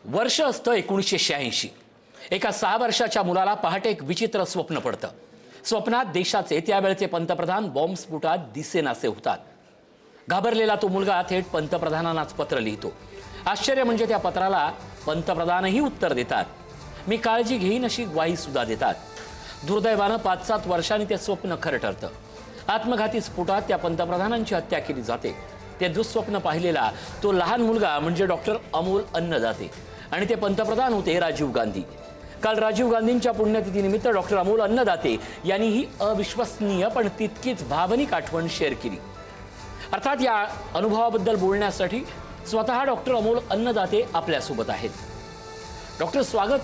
वर्ष असतं 1986. एका 6 वर्षाच्या मुलाला पहाटे एक विचित्र स्वप्न पडतं. स्वप्नात देशाचे त्यावेळचे पंतप्रधान बॉम्बस्फोटात दिसेनासे होतात. घाबरलेला तो मुलगा थेट पंतप्रधानांनाच पत्र लिहितो. आश्चर्य म्हणजे त्या पत्राला पंतप्रधानही उत्तर देतात. मी काळजी घेईन अशी ग्वाही सुद्धा देतात. दुर्दैवानं 5-7 वर्षांनी ते स्वप्न खरं ठरतं. आत्मघाती स्फोटात त्या पंतप्रधानांची हत्या केली जाते. ते दुःस्वप्न पाहिलेला तो लहान मुलगा म्हणजे डॉक्टर अमोल अन्नदाते आणि ते पंतप्रधान होते राजीव गांधी. काल राजीव गांधींच्या पुण्यतिथीनिमित्त डॉक्टर अमोल अन्नदाते यांनी ही अविश्वसनीय पण तितकीच भावनिक आठवण शेअर केली. अर्थात या अनुभवाबद्दल बोलण्यासाठी स्वतः डॉक्टर अमोल अन्नदाते आपल्यासोबत आहेत. डॉक्टर स्वागत.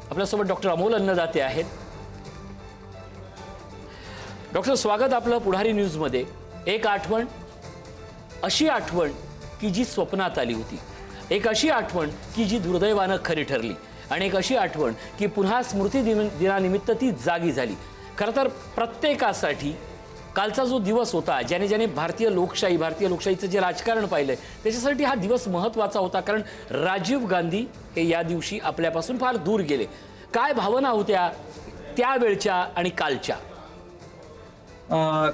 आपल्यासोबत डॉक्टर अमोल अन्नदाते आहेत. डॉक्टर स्वागत आपलं पुढारी न्यूजमध्ये. एक आठवण, अशी आठवण की जी स्वप्नात आली होती. एक अशी आठवण की जी दुर्दैवानं खरी ठरली आणि एक अशी आठवण की पुन्हा स्मृती दिनानिमित्त ती जागी झाली. खरं तर प्रत्येकासाठी कालचा जो दिवस होता, ज्याने भारतीय लोकशाहीचं जे राजकारण पाहिलंय त्याच्यासाठी हा दिवस महत्त्वाचा होता. कारण राजीव गांधी हे या दिवशी आपल्यापासून फार दूर गेले. काय भावना होत्या त्यावेळच्या आणि कालच्या?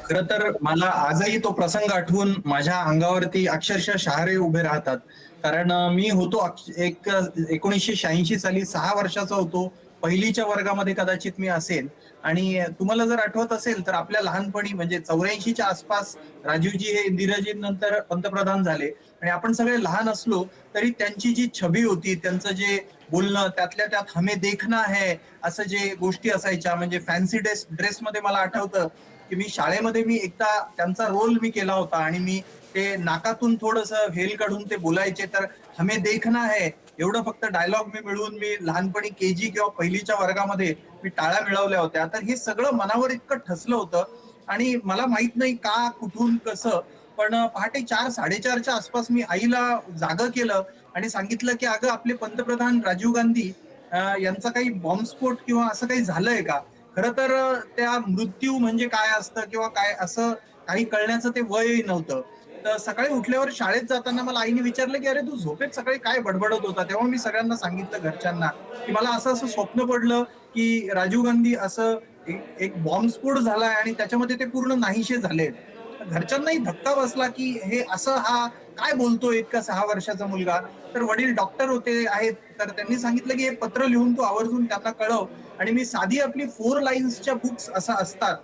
खरं तर मला आजही तो प्रसंग आठवून माझ्या अंगावरती अक्षरशः शहारे उभे राहतात. कारण मी होतो 1986 साली 6 वर्षाचा होतो. पहिलीच्या वर्गामध्ये कदाचित मी असेल. आणि तुम्हाला जर आठवत असेल तर आपल्या लहानपणी म्हणजे 84च्या आसपास राजीवजी हे इंदिराजींनंतर पंतप्रधान झाले आणि आपण सगळे लहान असलो तरी त्यांची जी छबी होती, त्यांचं जे बोलणं, त्यातल्या त्यात हमें देखना है असं जे गोष्टी असायच्या, म्हणजे फॅन्सी ड्रेसमध्ये मला आठवतं की मी शाळेमध्ये एकदा त्यांचा रोल मी केला होता आणि मी ते नाकातून थोडंसं हेल काढून ते बोलायचे. तर हमें देखना है एवढं फक्त डायलॉग मिळवून मी लहानपणी केजी किंवा पहिलीच्या वर्गामध्ये मी टाळ्या मिळवल्या होत्या. तर हे सगळं मनावर इतकं ठसलं होतं आणि मला माहित नाही का, कुठून, कसं, पण पहाटे 4-4:30च्या आसपास मी आईला जागं केलं आणि सांगितलं की अगं, आपले पंतप्रधान राजीव गांधी यांचा काही बॉम्बस्फोट किंवा असं काही झालंय का. खरं तर त्या मृत्यू म्हणजे काय असतं किंवा काय असं काही कळण्याचं ते वयही नव्हतं. तर सकाळी उठल्यावर शाळेत जाताना मला आईने विचारलं की अरे, तू झोपेत सकाळी काय बडबडत होता. तेव्हा मी सगळ्यांना सांगितलं, घरच्यांना, की मला असं असं स्वप्न पडलं की राजीव गांधी असं एक बॉम्बस्फोट झालाय आणि त्याच्यामध्ये ते पूर्ण नाहीसे झालेत. घरच्यांनाही धक्का बसला की हे असं, हा काय बोलतोय इतका 6 वर्षाचा मुलगा. तर वडील डॉक्टर होते आहेत, तर त्यांनी सांगितलं की हे पत्र लिहून तू आवर्जून त्यांना कळव. आणि मी साधी आपली 4 लाईन्सच्या बुक्स असं असतात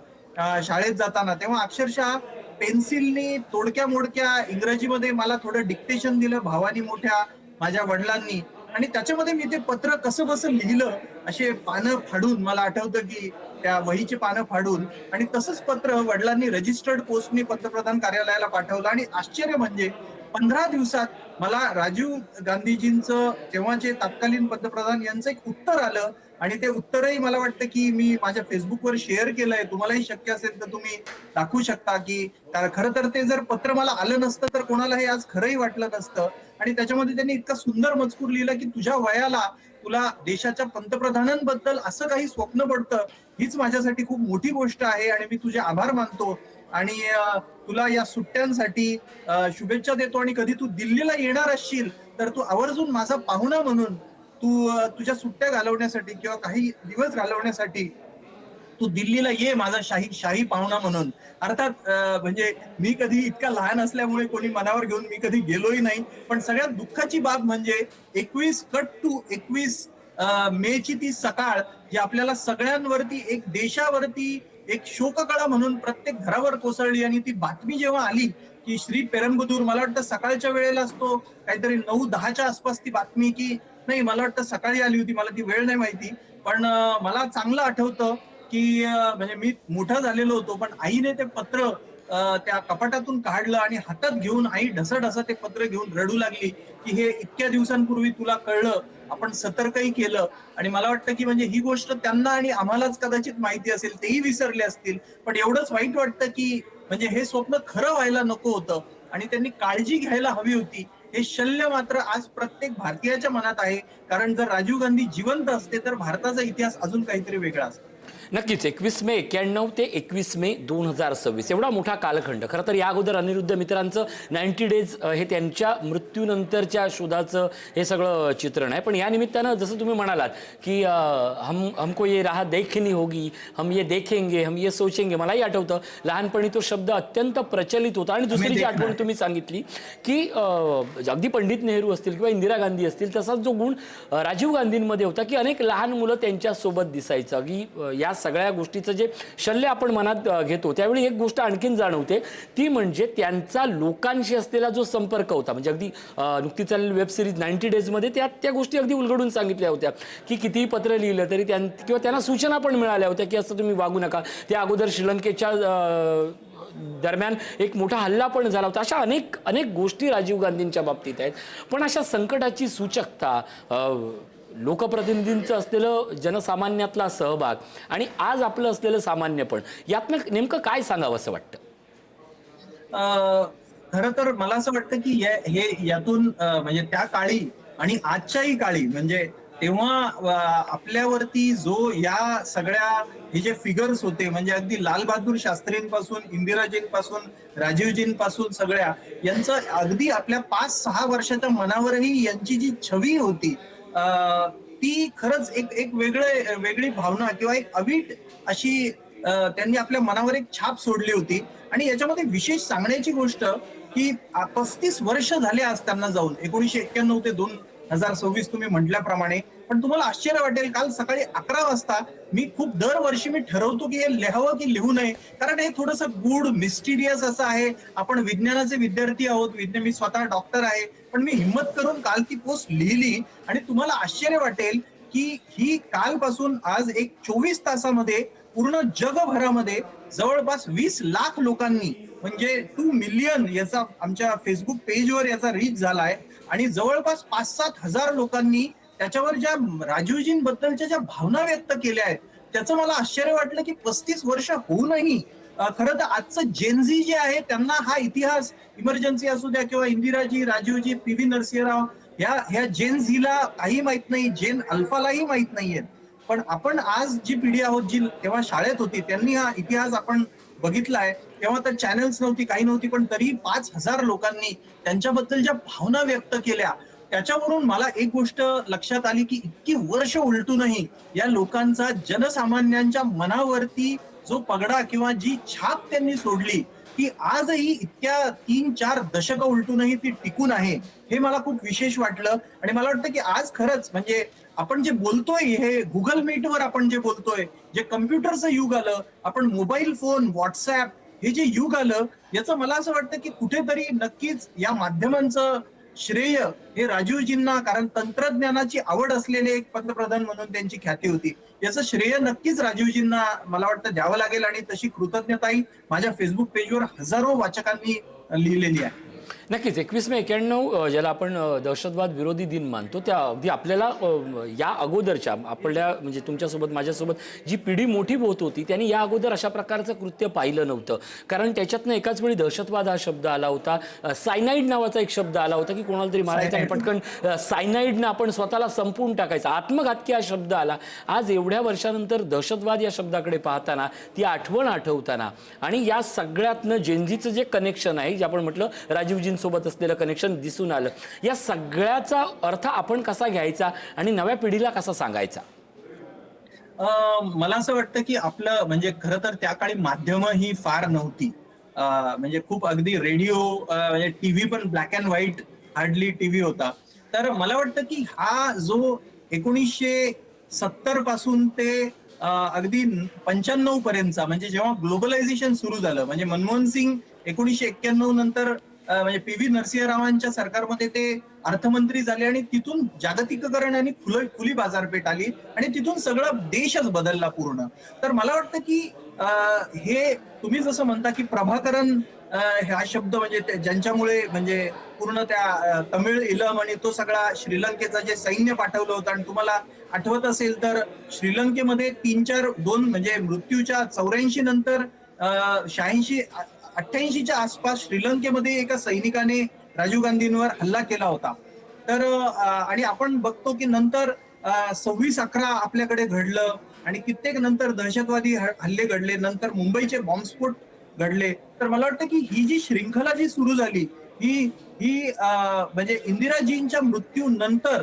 शाळेत जाताना, तेव्हा अक्षरशः पेन्सिलनी तोडक्या मोडक्या इंग्रजीमध्ये मला थोडं डिक्टेशन दिलं भावानी, मोठ्या माझ्या वडिलांनी, आणि त्याच्यामध्ये मी ते पत्र कसं बसं लिहिलं. असे पानं फाडून, मला आठवतं की त्या वहीची पानं फाडून, आणि तसंच पत्र वडिलांनी रजिस्टर्ड पोस्टनी पंतप्रधान कार्यालयाला पाठवलं. आणि आश्चर्य म्हणजे 15 दिवसात मला राजीव गांधीजींचं, तेव्हाचे तत्कालीन पंतप्रधान, यांचं एक उत्तर आलं. आणि ते उत्तरही मला वाटतं की मी माझ्या फेसबुकवर शेअर केलंय. तुम्हालाही शक्य असेल तर तुम्ही दाखवू शकता की खरं तर ते जर पत्र मला आलं नसतं तर कोणाला हे आज खरंही वाटलं नसतं. आणि त्याच्यामध्ये त्यांनी इतका सुंदर मजकूर लिहिला की तुझ्या वयाला तुला देशाच्या पंतप्रधानांबद्दल असं काही स्वप्न पडतं, हीच माझ्यासाठी खूप मोठी गोष्ट आहे आणि मी तुझे आभार मानतो. आणि तुला या सुट्ट्यांसाठी शुभेच्छा देतो. आणि कधी तू दिल्लीला येणार असशील तर तू आवर्जून माझा पाहुणा म्हणून, तू तुझ्या सुट्ट्या घालवण्यासाठी किंवा काही दिवस घालवण्यासाठी तू दिल्लीला ये, माझा शाही पाहुणा म्हणून. अर्थात म्हणजे मी कधी इतका लहान असल्यामुळे कोणी मनावर घेऊन मी कधी गेलोही नाही. पण सगळ्यात दुःखाची बाब म्हणजे 21 मेची ती सकाळ जी आपल्याला सगळ्यांवरती, एक देशावरती एक शोककळा म्हणून प्रत्येक घरावर कोसळली. आणि ती बातमी जेव्हा आली की श्री पेरंबदूर, मला वाटतं सकाळच्या वेळेला असतो काहीतरी 9-10च्या आसपास ती बातमी, की नाही, मला वाटतं सकाळी आली होती, मला ती वेळ नाही माहिती. पण मला चांगलं आठवतं की म्हणजे मी मोठा झालेलो होतो, पण आईने ते पत्र त्या कपाटातून काढलं आणि हातात घेऊन आई ढसढसा ते पत्र घेऊन रडू लागली की हे इतक्या दिवसांपूर्वी तुला कळलं, आपण सतर्कही केलं. आणि मला वाटतं की म्हणजे ही गोष्ट त्यांना आणि आम्हालाच कदाचित माहिती असेल, तेही विसरले असतील. पण एवढंच वाईट वाटतं की म्हणजे हे स्वप्न खरं व्हायला नको होतं आणि त्यांनी काळजी घ्यायला हवी होती. हे शल्य मात्र आज प्रत्येक भारतीयाच्या मनात आहे. कारण जर राजीव गांधी जिवंत असते तर भारताचा इतिहास अजून काहीतरी वेगळा असतो. नक्कीच 21 मे 1991 ते 21 मे 2026 एवढा मोठा कालखंड. खरं तर या अगोदर अनिरुद्ध मित्रांचं 90 डेज हे त्यांच्या मृत्यूनंतरच्या शोधाचं हे सगळं चित्रण आहे. पण या निमित्तानं जसं तुम्ही म्हणालात की हमको ये राह देखनी होगी, हम ये देखेंगे, हम ये सोचेंगे. मलाही आठवतं लहानपणी तो शब्द अत्यंत प्रचलित होता. आणि दुसरी जी आठवण तुम्ही सांगितली की अगदी पंडित नेहरू असतील किंवा इंदिरा गांधी असतील, तसाच जो गुण राजीव गांधींमध्ये होता की अनेक लहान मुलं त्यांच्यासोबत दिसायचं. की या सगळ्या गोष्टीचं जे शल्य आपण मनात घेतो त्यावेळी एक गोष्ट आणखीन जाणवते, ती म्हणजे त्यांचा लोकांशी असलेला जो संपर्क होता. म्हणजे अगदी नुकतीच चाललेली वेब सिरीज 90 डेजमध्ये त्या गोष्टी अगदी उलगडून सांगितल्या होत्या की कितीही पत्र लिहिलं तरी किंवा त्यांना सूचना पण मिळाल्या होत्या की असं तुम्ही वागू नका. त्या अगोदर श्रीलंकेच्या दरम्यान एक मोठा हल्ला पण झाला होता. अशा अनेक गोष्टी राजीव गांधींच्या बाबतीत आहेत. पण अशा संकटाची सूचकता, लोकप्रतिनिधींचं असलेलं जनसामान्यातला सहभाग आणि आज आपलं असलेलं सामान्यपण, यातनं नेमकं काय सांगावं असं वाटतं? खरं तर मला असं वाटतं की हे यातून म्हणजे त्या काळी आणि आजच्याही काळी म्हणजे तेव्हा आपल्यावरती जो या सगळ्या हे जे फिगर्स होते म्हणजे अगदी लाल बहादूर शास्त्रींपासून इंदिराजींपासून राजीवजींपासून सगळ्या यांचं अगदी आपल्या 5-6 वर्षाच्या मनावरही यांची जी छवी होती ती खरंच एक वेगळी भावना किंवा एक अवीट अशी त्यांनी आपल्या मनावर एक छाप सोडली होती. आणि याच्यामध्ये विशेष सांगण्याची गोष्ट की 35 वर्ष झाले आज त्यांना जाऊन 1991 ते 2026 तुम्ही म्हटल्याप्रमाणे. पण तुम्हाला आश्चर्य वाटेल, काल सकाळी 11 वाजता मी दरवर्षी ठरवतो की हे लिहावं की लिहू नये, कारण हे थोडंसं गूढ मिस्टिरियस असं आहे. आपण विज्ञानाचे विद्यार्थी आहोत, मी स्वतः डॉक्टर आहे, पण मी हिंमत करून काल ती पोस्ट लिहिली. आणि तुम्हाला आश्चर्य वाटेल की ही कालपासून आज एक 24 तासामध्ये पूर्ण जगभरामध्ये जवळपास 20 लाख लोकांनी म्हणजे 2 मिलियन याचा आमच्या फेसबुक पेजवर याचा रीच झालाय. आणि जवळपास 5-7 हजार लोकांनी त्याच्यावर ज्या राजीवजींबद्दलच्या ज्या भावना व्यक्त केल्या आहेत त्याचं मला आश्चर्य वाटलं की 35 वर्ष होऊनही खरं तर आजचं जेनझी जे आहे त्यांना हा इतिहास, इमर्जन्सी असू द्या किंवा इंदिराजी, राजीवजी, पी.व्ही. नरसिंहराव ह्या जेनझीला काही माहित नाही, जेन अल्फालाही माहित नाहीये. पण आपण आज जी पिढी आहोत जी तेव्हा शाळेत होती त्यांनी हा इतिहास आपण बघितलाय. तेव्हा तर चॅनल्स नव्हती, काही नव्हती, पण तरी 5,000 लोकांनी त्यांच्याबद्दल ज्या भावना व्यक्त केल्या त्याच्यावरून मला एक गोष्ट लक्षात आली की इतकी वर्ष उलटूनही या लोकांचा जनसामान्यांच्या मनावरती जो पगडा किंवा जी छाप त्यांनी सोडली ती आजही इतक्या 3-4 दशकं उलटूनही ती टिकून आहे, हे मला खूप विशेष वाटलं. आणि मला वाटतं की आज खरंच म्हणजे आपण जे बोलतोय हे गुगल मीटवर आपण जे बोलतोय, जे कम्प्युटरचं युग आलं, आपण मोबाईल फोन, व्हॉट्सअप हे जे युग आलं, याचं मला असं वाटतं की कुठेतरी नक्कीच या माध्यमांचं श्रेय हे राजीवजींना, कारण तंत्रज्ञानाची आवड असलेले एक पंतप्रधान म्हणून त्यांची ख्याती होती, याचं श्रेय नक्कीच राजीवजींना मला वाटतं द्यावं लागेल. आणि तशी कृतज्ञताही माझ्या फेसबुक पेजवर हजारो वाचकांनी लिहिलेली आहे. नक्कीच 21 मे 1991 ज्याला आपण दहशतवाद विरोधी दिन मानतो, त्या अगदी आपल्याला या अगोदरच्या आपल्या म्हणजे तुमच्यासोबत माझ्यासोबत जी पिढी मोठी होत होती त्यांनी या अगोदर अशा प्रकारचं कृत्य पाहिलं नव्हतं. कारण त्याच्यातनं एकाच वेळी दहशतवाद हा शब्द आला होता, सायनाईड नावाचा एक शब्द आला होता की कोणाला तरी मारायचा आणि पटकन सायनाईडनं आपण स्वतःला संपवून टाकायचा, आत्मघातकी हा शब्द आला. आज एवढ्या वर्षानंतर दहशतवाद या शब्दाकडे पाहताना, ती आठवण आठवताना आणि या सगळ्यातनं जेनझीचं जे कनेक्शन आहे, जे आपण म्हटलं राजीवजी सोबत असलेलं कनेक्शन दिसून आलं, या सगळ्याचा अर्थ आपण कसा घ्यायचा आणि नव्या पिढीला कसा सांगायचा? मला असं वाटतं की आपलं म्हणजे खरं तर त्या काळी माध्यम ही फार नव्हती. म्हणजे खूप अगदी रेडिओ म्हणजे टीव्ही पण black and white hardly TV होता. तर मला वाटतं की हा जो 1970 पासून ते अगदी 95 पर्यंतचा म्हणजे जेव्हा ग्लोबलायझेशन सुरू झालं, म्हणजे मनमोहन सिंग 1991 नंतर म्हणजे पी.व्ही. नरसिंहरावांच्या सरकारमध्ये ते अर्थमंत्री झाले आणि तिथून जागतिकीकरण आणि खुली बाजारपेठ आली आणि तिथून सगळा देशच बदलला पूर्ण. तर मला वाटतं की हे तुम्ही जसं म्हणता की प्रभाकरन हा शब्द म्हणजे ज्यांच्यामुळे म्हणजे पूर्ण त्या तमिळ इलम आणि तो सगळा श्रीलंकेचा जे सैन्य पाठवलं होतं. आणि तुम्हाला आठवत असेल तर श्रीलंकेमध्ये 3-4 म्हणजे मृत्यूच्या 84 नंतर 86-88च्या आसपास श्रीलंकेमध्ये एका सैनिकाने राजीव गांधींवर हल्ला केला होता. तर आणि आपण बघतो की नंतर 26/11 आपल्याकडे घडलं. आणि कित्येक नंतर दहशतवादी हल्ले घडले, नंतर मुंबईचे बॉम्बस्फोट घडले. तर मला वाटतं की ही जी श्रृंखला जी सुरू झाली ही ही म्हणजे इंदिराजींच्या मृत्यूनंतर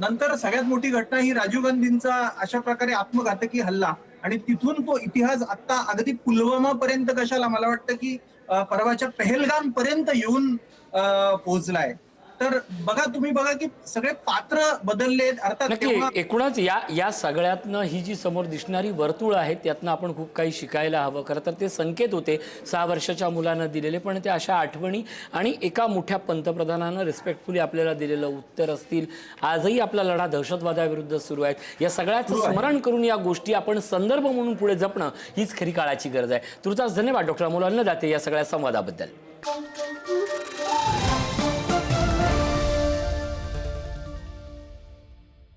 नंतर सगळ्यात मोठी घटना ही राजीव गांधींचा अशा प्रकारे आत्मघातकी हल्ला, आणि तिथून तो इतिहास आता अगदी पुलवामा पर्यंत कशाला, मला वाटतं की परवाच्या पहलगाम पर्यंत येऊन पोहोचलाय. तर बघा, तुम्ही बघा की सगळे पात्र बदललेत अर्थात नक्की. तेव्हा. एकूणच या सगळ्यातनं ही जी समोर दिसणारी वर्तुळ आहेत त्यातनं आपण खूप काही शिकायला हवं. खरं तर ते संकेत होते 6 वर्षाच्या मुलानं दिलेले, पण ते अशा आठवणी आणि एका मोठ्या पंतप्रधानानं रिस्पेक्टफुली आपल्याला दिलेलं उत्तर असतील. आजही आपला लढा दहशतवादाविरुद्ध सुरू आहे. या सगळ्याचं स्मरण करून या गोष्टी आपण संदर्भ म्हणून पुढे जपणं हीच खरी काळाची गरज आहे. तुर्तास धन्यवाद डॉक्टर अमोल अन्नदाते या सगळ्या संवादाबद्दल.